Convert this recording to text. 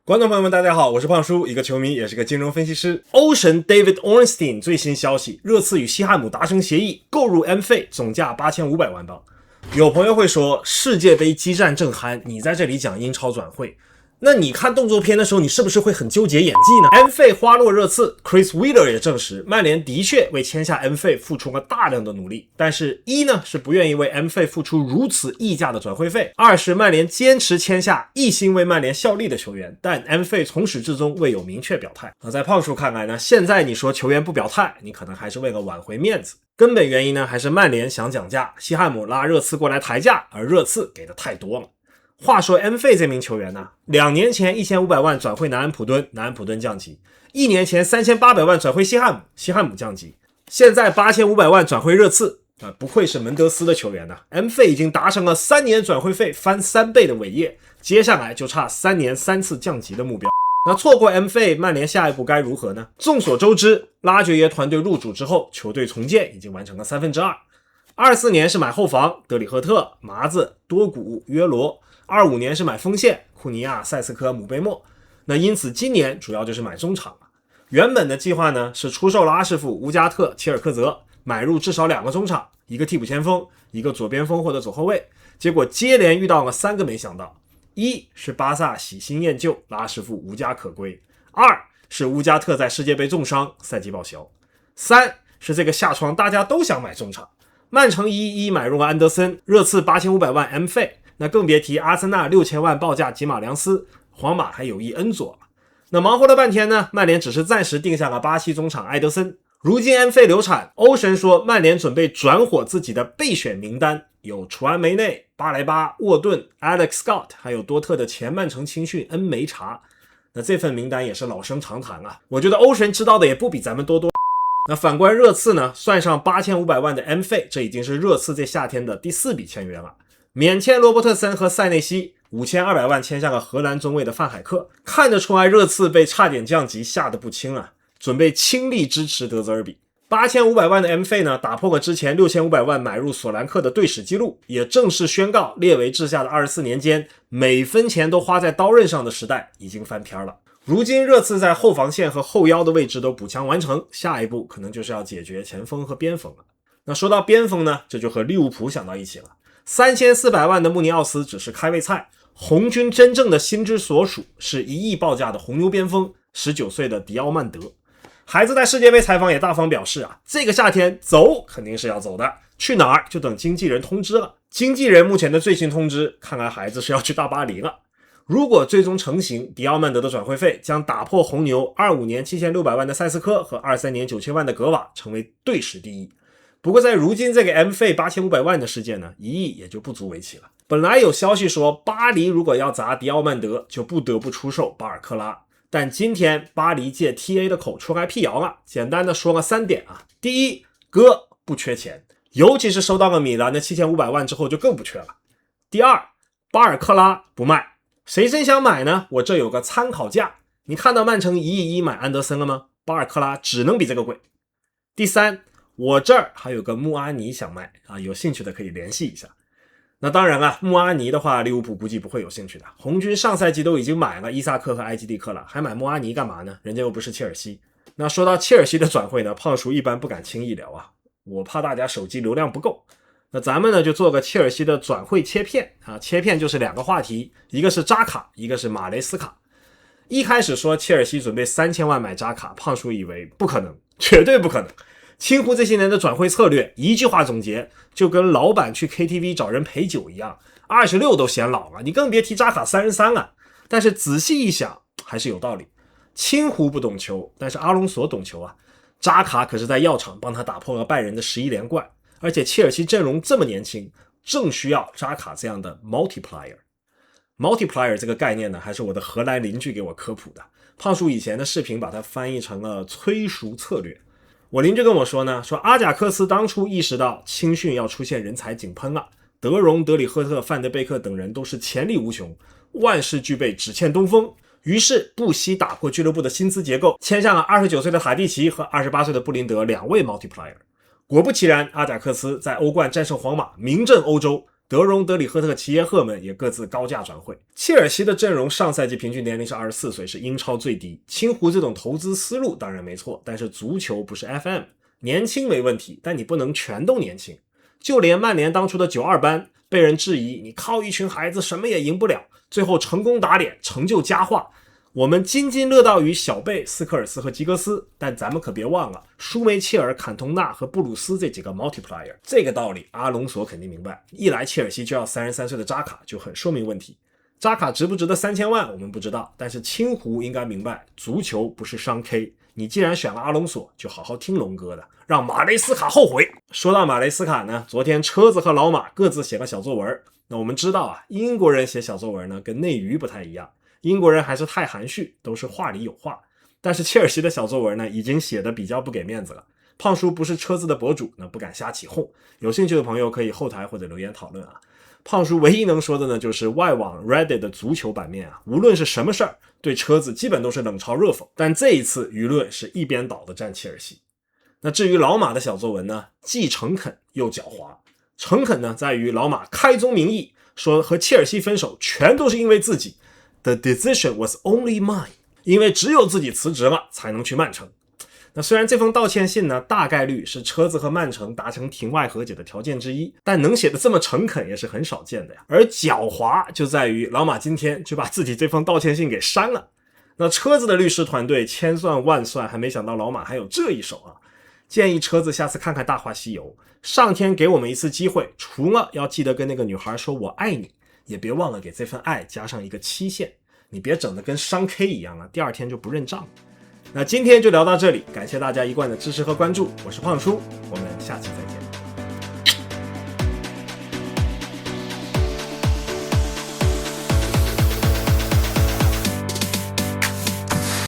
观众朋友们大家好，我是胖叔，一个球迷也是个金融分析师。欧神 David Ornstein 最新消息，热刺与西汉姆达成协议，购入 M 费，总价8500万镑。有朋友会说，世界杯激战正酣，你在这里讲英超转会，那你看动作片的时候，你是不是会很纠结演技呢？ M 费花落热刺， Chris Wheeler 也证实，曼联的确为签下 M 费付出了大量的努力，但是一呢是不愿意为 M 费付出如此溢价的转会费，二是曼联坚持签下一心为曼联效力的球员，但 M 费从始至终未有明确表态。在胖叔看来呢，现在你说球员不表态，你可能还是为了挽回面子，根本原因呢还是曼联想讲价，西汉姆拉热刺过来抬价，而热刺给的太多了。话说 M 费这名球员呢，2年前1500万转会南安普敦，南安普敦降级；1年前3800万转会西汉姆，西汉姆降级；现在8500万转会热刺，不愧是门德斯的球员呢。M 费已经达成了3年转会费翻3倍的伟业，接下来就差3年3次降级的目标。那错过 M 费，曼联下一步该如何呢？众所周知，拉爵爷团队入主之后，球队重建已经完成了2/3。24年是买后防，德里赫特、麻子、多古、约罗；25年是买锋线，库尼亚、塞斯科、姆贝莫。那因此今年主要就是买中场了。原本的计划呢是出售了阿什福、乌加特、切尔克泽，买入至少2个中场，一个替补前锋，一个左边锋或者左后卫。结果接连遇到了3个没想到：一是巴萨喜新厌旧，拉什福无家可归；二是乌加特在世界杯重伤，赛季报销；三是这个下窗大家都想买中场。曼城111买入了安德森，热刺8500万 M 费，那更别提阿森纳6000万报价吉马良斯，皇马还有意恩佐。那忙活了半天呢，曼联只是暂时定下了巴西中场埃德森。如今 M 费流产，欧神说曼联准备转火自己的备选名单，有楚安梅内、巴莱巴、沃顿、Alex Scott， 还有多特的前曼城青训恩梅查。那这份名单也是老生常谈啊，我觉得欧神知道的也不比咱们多。那反观热刺呢，算上8500万的 M 费，这已经是热刺这夏天的第4笔签约了。免签罗伯特森和塞内西，5200万签下了荷兰中卫的范海克。看得出来热刺被差点降级吓得不轻啊，准备倾力支持德泽尔比。8500万的 M 费呢，打破了之前6500万买入索兰克的队史记录，也正式宣告列维治下的24年间，每分钱都花在刀刃上的时代已经翻篇了。如今热刺在后防线和后腰的位置都补强完成，下一步可能就是要解决前锋和边锋了。那说到边锋呢，这就和利物浦想到一起了。3400万的穆尼奥斯只是开胃菜，红军真正的心之所属是1亿报价的红牛边锋，19岁的迪奥曼德。孩子在世界杯采访也大方表示啊，这个夏天走肯定是要走的，去哪儿就等经纪人通知了。经纪人目前的最新通知，看来孩子是要去大巴黎了。如果最终成型，迪奥曼德的转会费将打破红牛25年7600万的塞斯科和23年9000万的格瓦，成为队史第一。不过在如今这个 M 费8500万的事件呢，1亿也就不足为奇了。本来有消息说巴黎如果要砸迪奥曼德，就不得不出售巴尔克拉，但今天巴黎借 TA 的口出来辟谣了，简单的说了3点啊。第一，哥不缺钱，尤其是收到了米兰的7500万之后就更不缺了。第二，巴尔克拉不卖，谁真想买呢？我这有个参考价，你看到曼城1亿1买安德森了吗？巴尔克拉只能比这个贵。第三，我这儿还有个穆阿尼想卖啊，有兴趣的可以联系一下。那当然啊，穆阿尼的话利物浦估计不会有兴趣的，红军上赛季都已经买了伊萨克和埃基蒂克了，还买穆阿尼干嘛呢？人家又不是切尔西。那说到切尔西的转会呢，胖叔一般不敢轻易聊啊，我怕大家手机流量不够。那咱们呢就做个切尔西的转会切片啊，切片就是2个话题，一个是扎卡，一个是马雷斯卡。一开始说切尔西准备3000万买扎卡，胖叔以为不可能，绝对不可能。青湖这些年的转会策略，一句话总结，就跟老板去 KTV 找人陪酒一样，26都显老了，你更别提扎卡33了。但是仔细一想，还是有道理。青湖不懂球，但是阿隆索懂球啊。扎卡可是在药厂帮他打破了拜仁的11连冠，而且切尔西阵容这么年轻，正需要扎卡这样的 multiplier。multiplier 这个概念呢，还是我的荷兰邻居给我科普的。胖叔以前的视频把它翻译成了催熟策略。我邻居跟我说呢，说阿贾克斯当初意识到青训要出现人才井喷了，德容、德里赫特、范德贝克等人都是潜力无穷，万事俱备只欠东风，于是不惜打破俱乐部的薪资结构，签下了29岁的塔蒂奇和28岁的布林德2位 multiplier。果不其然，阿贾克斯在欧冠战胜皇马，名震欧洲，德容、德里赫特、齐耶赫们也各自高价转会。切尔西的阵容上赛季平均年龄是24岁，是英超最低。青湖这种投资思路当然没错，但是足球不是 FM， 年轻没问题，但你不能全都年轻。就连曼联当初的92班被人质疑，你靠一群孩子什么也赢不了，最后成功打脸，成就佳话。我们津津乐道于小贝、斯科尔斯和吉格斯，但咱们可别忘了舒梅切尔、坎通纳和布鲁斯这几个 multiplier。 这个道理阿隆索肯定明白，一来切尔西就要33岁的扎卡就很说明问题。扎卡值不值得3000万我们不知道，但是青湖应该明白，足球不是商 K， 你既然选了阿隆索，就好好听龙哥的，让马雷斯卡后悔。说到马雷斯卡呢，昨天车子和老马各自写了小作文。那我们知道啊，英国人写小作文呢跟内娱不太一样，英国人还是太含蓄，都是话里有话。但是切尔西的小作文呢，已经写的比较不给面子了。胖叔不是车子的博主，那不敢瞎起哄。有兴趣的朋友可以后台或者留言讨论啊。胖叔唯一能说的呢，就是外网 Reddit 的足球版面啊，无论是什么事儿，对车子基本都是冷嘲热讽。但这一次舆论是一边倒的站切尔西。那至于老马的小作文呢，既诚恳又狡猾。诚恳呢，在于老马开宗明义说和切尔西分手全都是因为自己。The decision was only mine， 因为只有自己辞职了才能去曼城。那虽然这封道歉信呢，大概率是车子和曼城达成庭外和解的条件之一，但能写的这么诚恳也是很少见的呀。而狡猾就在于老马今天就把自己这封道歉信给删了。那车子的律师团队千算万算，还没想到老马还有这一手啊。建议车子下次看看大话西游，上天给我们一次机会，除了要记得跟那个女孩说我爱你，也别忘了给这份爱加上一个期限，你别整得跟商 K 一样啊，第二天就不认账。那今天就聊到这里，感谢大家一贯的支持和关注，我是胖叔，我们下期再见。